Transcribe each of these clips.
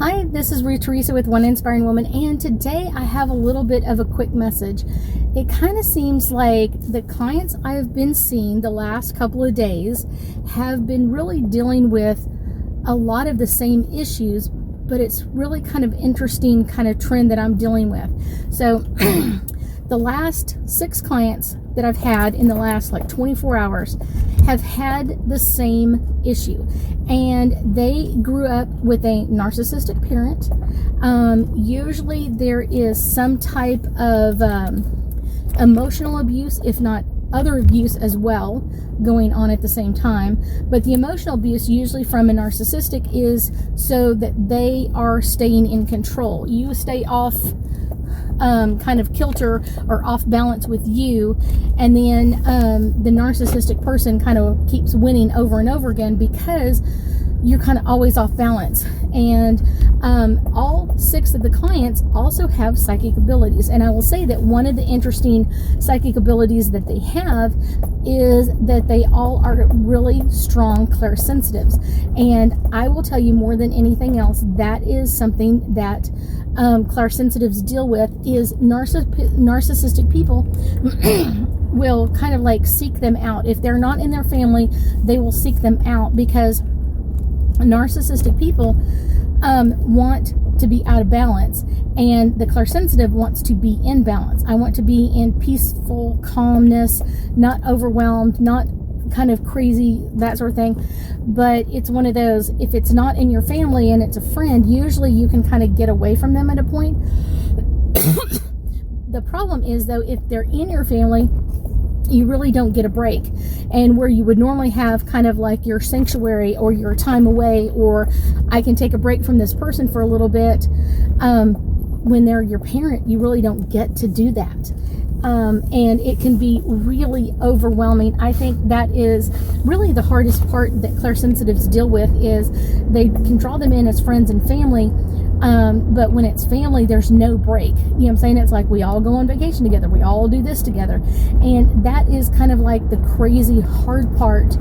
Hi, this is Ruth Theresa with One Inspiring Woman, and today I have a little bit of a quick message. It kind of seems like the clients I've been seeing the last couple of days have been really dealing with a lot of the same issues, but it's really kind of interesting kind of trend that I'm dealing with. So the last 6 clients that I've had in the last 24 hours have had the same issue, and they grew up with a narcissistic parent. Usually there is some type of emotional abuse, if not other abuse as well, going on at the same time. But the emotional abuse, usually from a narcissistic, is so that they are staying in control. You stay off kind of kilter or off balance with you, and then the narcissistic person kind of keeps winning over and over again because you're kind of always off balance. And all 6 of the clients also have psychic abilities, and I will say that one of the interesting psychic abilities that they have is that they all are really strong clairsensitives. And I will tell you, more than anything else, that is something that clairsensitives deal with, is narcissistic people will kind of seek them out. If they're not in their family, they will seek them out, because narcissistic people want to be out of balance, and the clairsensitive wants to be in balance. I want to be in peaceful calmness, not overwhelmed, not kind of crazy, that sort of thing. But it's one of those, if it's not in your family and it's a friend, usually you can kind of get away from them at a point. The problem is, though, if they're in your family, you really don't get a break. And where you would normally have kind of like your sanctuary or your time away, or I can take a break from this person for a little bit, when they're your parent, you really don't get to do that. And it can be really overwhelming. I think that is really the hardest part that clairsensitives deal with, is they can draw them in as friends and family. But when it's family, there's no break. You know what I'm saying? It's like we all go on vacation together. We all do this together. And that is kind of like the crazy hard part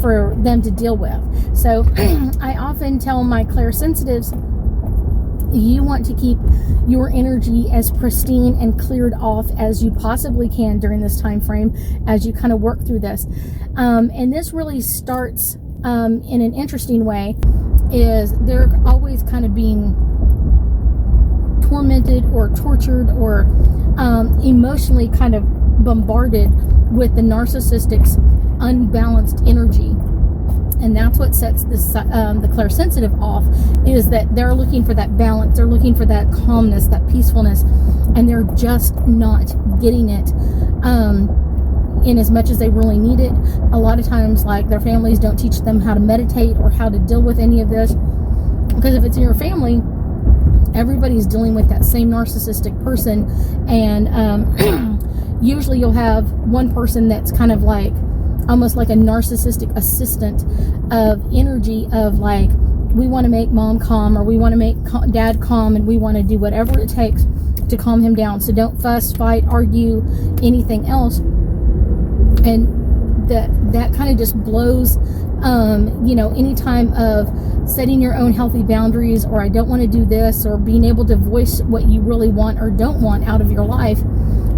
for them to deal with. So I often tell my clairsensitives, you want to keep your energy as pristine and cleared off as you possibly can during this time frame as you kind of work through this. And this really starts in an interesting way, is they're always kind of being tormented or tortured or emotionally kind of bombarded with the narcissistic's unbalanced energy. And that's what sets this, the clairsensitive off, is that they're looking for that balance, they're looking for that calmness, that peacefulness, and they're just not getting it in as much as they really need it. A lot of times, their families don't teach them how to meditate or how to deal with any of this, because if it's in your family, everybody's dealing with that same narcissistic person. And usually you'll have one person that's kind of almost like a narcissistic assistant of energy, of we want to make mom calm, or we want to make dad calm, and we want to do whatever it takes to calm him down. So don't fuss, fight, argue, anything else. And that kind of just blows, any time of setting your own healthy boundaries, or I don't want to do this, or being able to voice what you really want or don't want out of your life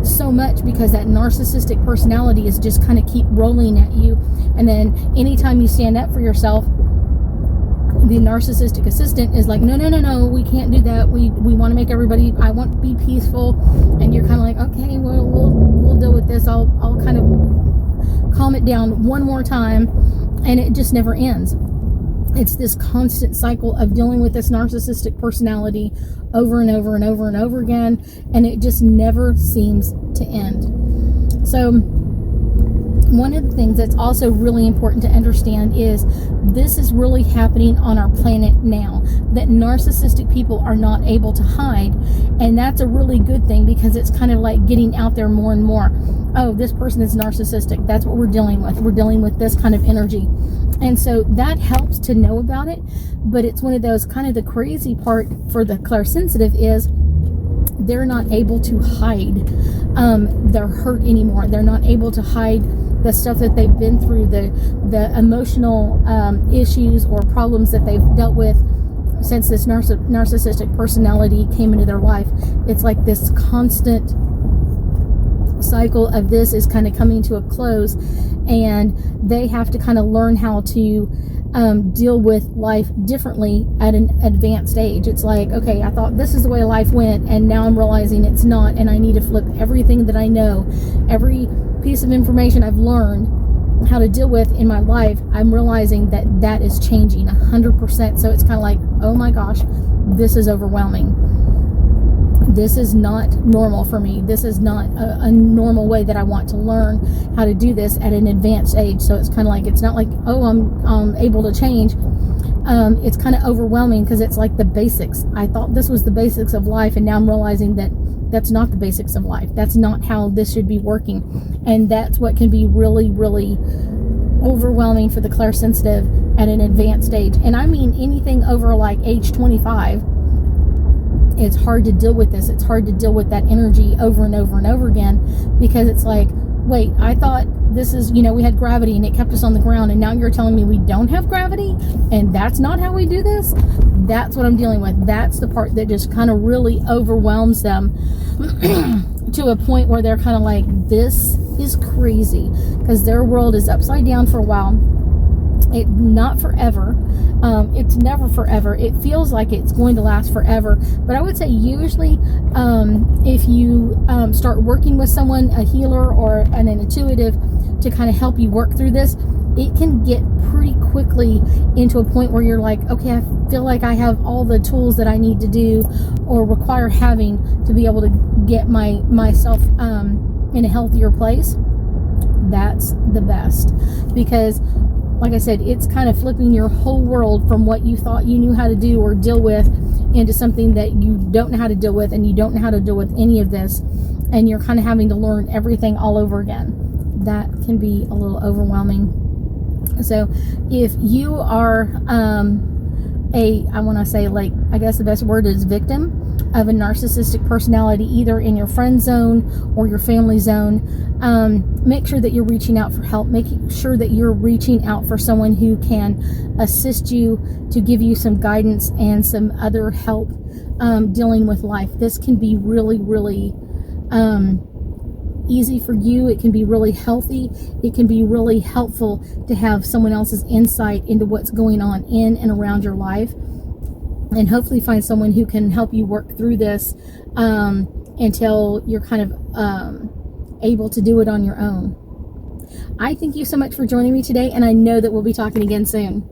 so much, because that narcissistic personality is just kind of keep rolling at you. And then anytime you stand up for yourself, the narcissistic assistant is like, no, we can't do that. We want to make everybody, I want to be peaceful. And you're kind of like, okay, well, we'll deal with this. I'll kind of calm it down one more time. And it just never ends. It's this constant cycle of dealing with this narcissistic personality over and over and over and over again, and it just never seems to end. So one of the things that's also really important to understand is this is really happening on our planet now, that narcissistic people are not able to hide. And that's a really good thing, because it's kind of like getting out there more and more. Oh, this person is narcissistic. That's what we're dealing with. We're dealing with this kind of energy. And so that helps to know about it. But it's one of those, kind of the crazy part for the clairsensitive is they're not able to hide their hurt anymore. They're not able to hide the stuff that they've been through, the emotional issues or problems that they've dealt with since this narcissistic personality came into their life, it's like this constant cycle of this is kind of coming to a close, and they have to kind of learn how to deal with life differently at an advanced age. It's like, okay, I thought this is the way life went, and now I'm realizing it's not, and I need to flip everything that I know, every piece of information I've learned how to deal with in my life. I'm realizing that that is changing 100%. So it's kind of like, oh my gosh, this is overwhelming. This is not normal for me. This is not a normal way that I want to learn how to do this at an advanced age. So it's kind of like, it's not like, oh, I'm able to change. It's kind of overwhelming because it's like the basics. I thought this was the basics of life, and now I'm realizing that that's not the basics of life. That's not how this should be working. And that's what can be really, really overwhelming for the clairsensitive at an advanced age. And I mean anything over like age 25. It's hard to deal with this. It's hard to deal with that energy over and over and over again, because it's like, wait, I thought this is, we had gravity and it kept us on the ground, and now you're telling me we don't have gravity, and that's not how we do this? That's what I'm dealing with. That's the part that just kind of really overwhelms them to a point where they're kind of like, this is crazy, because their world is upside down for a while. Not forever. It's never forever. It feels like it's going to last forever. But I would say usually if you start working with someone, a healer or an intuitive, to kind of help you work through this, it can get pretty quickly into a point where you're like, okay, I feel like I have all the tools that I need to do or require having to be able to get myself in a healthier place. That's the best, because like I said, it's kind of flipping your whole world from what you thought you knew how to do or deal with into something that you don't know how to deal with, and you don't know how to deal with any of this, and you're kind of having to learn everything all over again. That can be a little overwhelming. So if you are I want to say, like, I guess the best word is victim of a narcissistic personality, either in your friend zone or your family zone, make sure that you're reaching out for help. Make sure that you're reaching out for someone who can assist you, to give you some guidance and some other help dealing with life. This can be really, really easy for you. It can be really healthy. It can be really helpful to have someone else's insight into what's going on in and around your life, and hopefully find someone who can help you work through this until you're kind of able to do it on your own. I thank you so much for joining me today, and I know that we'll be talking again soon.